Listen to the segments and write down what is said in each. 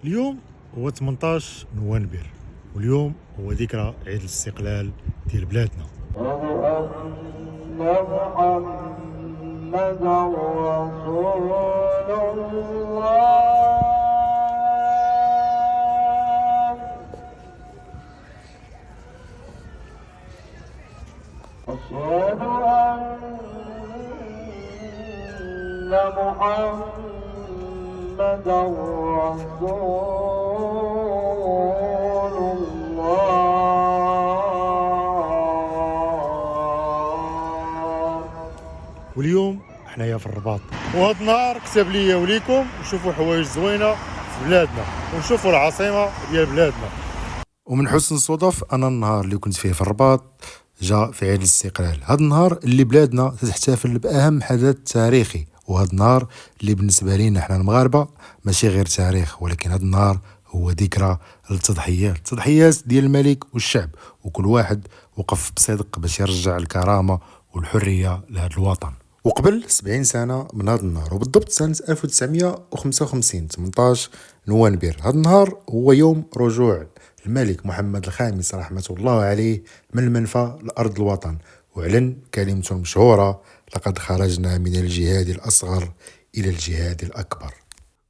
اليوم هو 18 نوفمبر، واليوم هو ذكرى عيد الاستقلال ديال بلادنا. أن محمدا رسول الله. أشهد أن محمدا رسول الله. واليوم حنايا في الرباط، وهذا النهار كتب ليا وليكم نشوفوا حوايج زوينه في بلادنا ونشوفوا العاصمه ديال بلادنا. ومن حسن الصدف انا النهار اللي كنت فيه في الرباط جاء في عيد الاستقلال، هذا النهار اللي بلادنا تحتفل باهم حدث تاريخي، وهذا النهار اللي بالنسبه لينا حنا المغاربه ماشي غير تاريخ، ولكن هذا النهار هو ذكرى التضحيات ديال الملك والشعب، وكل واحد وقف بصدق باش يرجع الكرامه والحريه لهذا الوطن. وقبل 70 سنة من هذا النهار، وبالضبط سنة 1955 18 نوفمبر، هذا النهار هو يوم رجوع الملك محمد الخامس رحمة الله عليه من المنفى لأرض الوطن، وأعلن كلمته المشهورة: لقد خرجنا من الجهاد الأصغر إلى الجهاد الأكبر.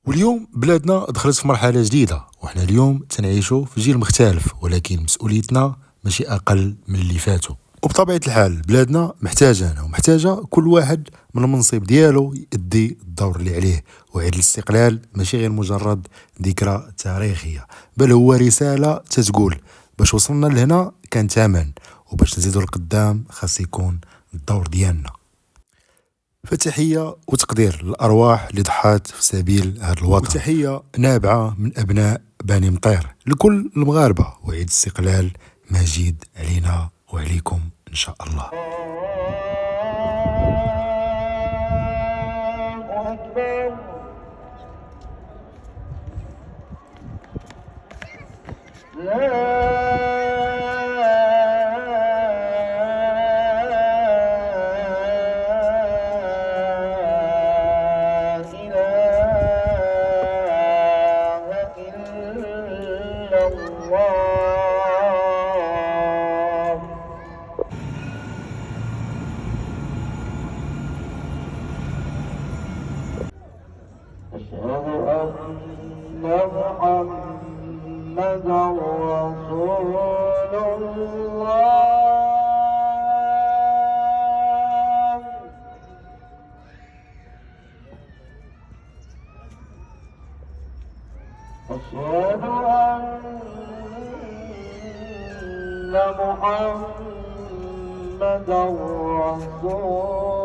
واليوم بلادنا دخلت في مرحلة جديدة، وحنا اليوم تنعيشوا في جيل مختلف، ولكن مسؤوليتنا ماشي أقل من اللي فاتوا. وبطبيعة الحال بلادنا محتاجانا ومحتاجة كل واحد من المنصب ديالو يؤدي الدور اللي عليه، وعيد الاستقلال ماشي غير مجرد ذكرى تاريخية، بل هو رسالة تتقول باش وصلنا لهنا كان ثمن، وباش نزيدو القدام خاص يكون الدور ديالنا. فتحية وتقدير للأرواح اللي ضحات في سبيل هذا الوطن، وتحية نابعة من أبناء بني مطير لكل المغاربة، وعيد الاستقلال مجيد علينا وعليكم إن شاء الله. أشهد أن محمدا رسول الله. أشهد أن محمدا رسول